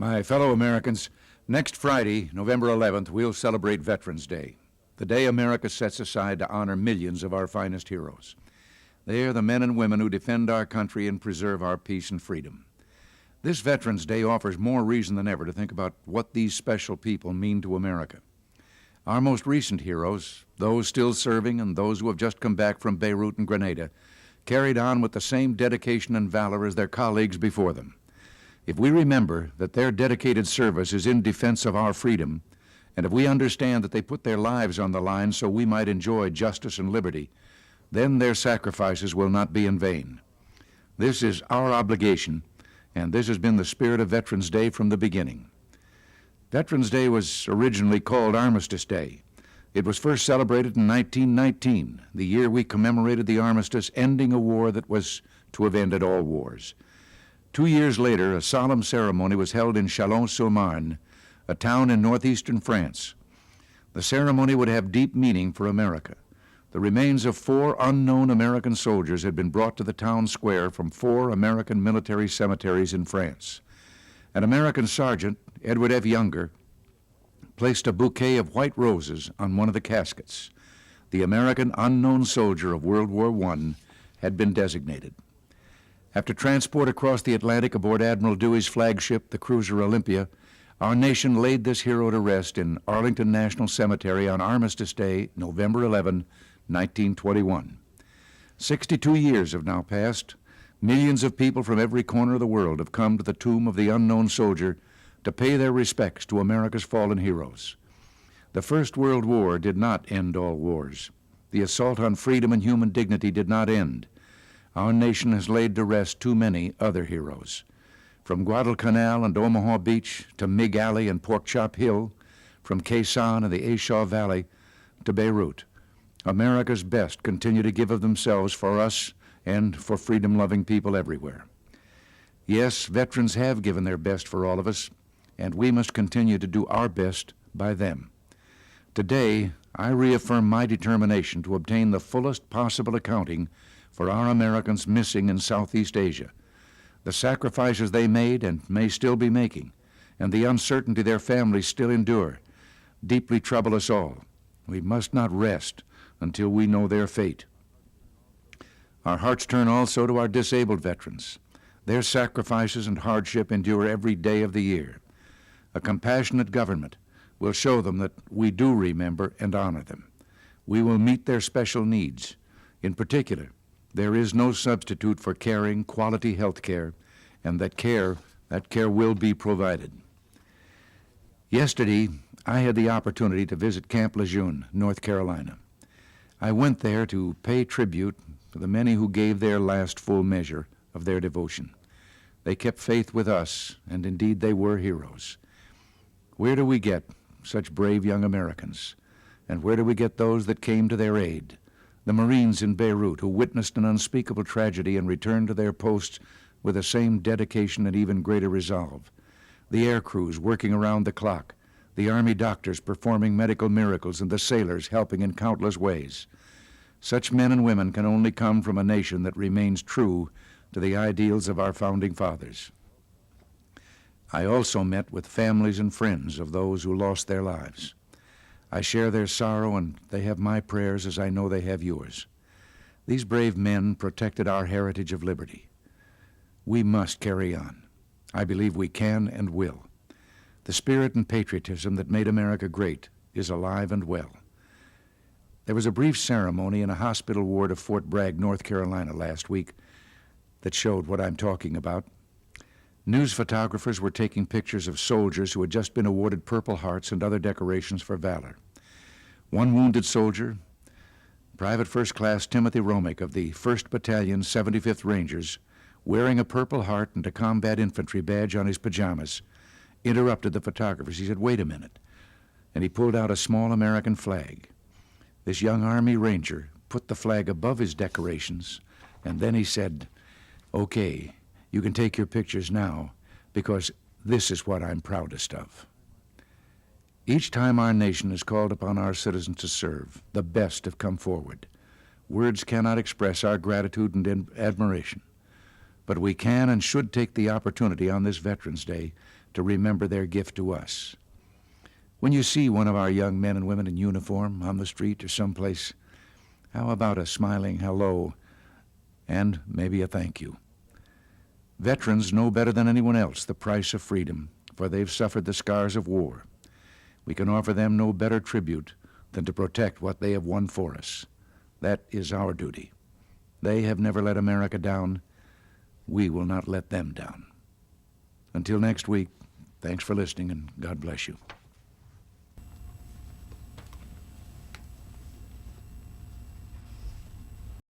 My fellow Americans, next Friday, November 11th, we'll celebrate Veterans Day, the day America sets aside to honor millions of our finest heroes. They are the men and women who defend our country and preserve our peace and freedom. This Veterans Day offers more reason than ever to think about what these special people mean to America. Our most recent heroes, those still serving and those who have just come back from Beirut and Grenada, carried on with the same dedication and valor as their colleagues before them. If we remember that their dedicated service is in defense of our freedom, and if we understand that they put their lives on the line so we might enjoy justice and liberty, then their sacrifices will not be in vain. This is our obligation, and this has been the spirit of Veterans Day from the beginning. Veterans Day was originally called Armistice Day. It was first celebrated in 1919, the year we commemorated the armistice ending a war that was to have ended all wars. 2 years later, a solemn ceremony was held in Chalon-sur-Marne, a town in northeastern France. The ceremony would have deep meaning for America. The remains of 4 unknown American soldiers had been brought to the town square from 4 American military cemeteries in France. An American sergeant, Edward F. Younger, placed a bouquet of white roses on one of the caskets. The American unknown soldier of World War I had been designated. After transport across the Atlantic aboard Admiral Dewey's flagship, the cruiser Olympia, our nation laid this hero to rest in Arlington National Cemetery on Armistice Day, November 11, 1921. 62 years have now passed. Millions of people from every corner of the world have come to the tomb of the unknown soldier to pay their respects to America's fallen heroes. The First World War did not end all wars. The assault on freedom and human dignity did not end. Our nation has laid to rest too many other heroes. From Guadalcanal and Omaha Beach to Mig Alley and Pork Chop Hill, from Khe Sanh and the A Shaw Valley to Beirut, America's best continue to give of themselves for us and for freedom-loving people everywhere. Yes, veterans have given their best for all of us, and we must continue to do our best by them. Today, I reaffirm my determination to obtain the fullest possible accounting for our Americans missing in Southeast Asia. The sacrifices they made and may still be making, and the uncertainty their families still endure, deeply trouble us all. We must not rest until we know their fate. Our hearts turn also to our disabled veterans. Their sacrifices and hardship endure every day of the year. A compassionate government will show them that we do remember and honor them. We will meet their special needs. In particular, there is no substitute for caring, quality health care, and that care will be provided. Yesterday, I had the opportunity to visit Camp Lejeune, North Carolina. I went there to pay tribute to the many who gave their last full measure of their devotion. They kept faith with us, and indeed they were heroes. Where do we get such brave young Americans? And where do we get those that came to their aid? The Marines in Beirut who witnessed an unspeakable tragedy and returned to their posts with the same dedication and even greater resolve. The air crews working around the clock, the Army doctors performing medical miracles, and the sailors helping in countless ways. Such men and women can only come from a nation that remains true to the ideals of our founding fathers. I also met with families and friends of those who lost their lives. I share their sorrow, and they have my prayers as I know they have yours. These brave men protected our heritage of liberty. We must carry on. I believe we can and will. The spirit and patriotism that made America great is alive and well. There was a brief ceremony in a hospital ward of Fort Bragg, North Carolina last week that showed what I'm talking about. News photographers were taking pictures of soldiers who had just been awarded Purple Hearts and other decorations for valor. One wounded soldier, Private First Class Timothy Romick of the 1st Battalion, 75th Rangers, wearing a Purple Heart and a combat infantry badge on his pajamas, interrupted the photographers. He said, "Wait a minute." And he pulled out a small American flag. This young Army Ranger put the flag above his decorations, and then he said, "Okay, you can take your pictures now, because this is what I'm proudest of." Each time our nation has called upon our citizens to serve, the best have come forward. Words cannot express our gratitude and admiration, but we can and should take the opportunity on this Veterans Day to remember their gift to us. When you see one of our young men and women in uniform on the street or someplace, how about a smiling hello and maybe a thank you? Veterans know better than anyone else the price of freedom, for they've suffered the scars of war. We can offer them no better tribute than to protect what they have won for us. That is our duty. They have never let America down. We will not let them down. Until next week, thanks for listening, and God bless you.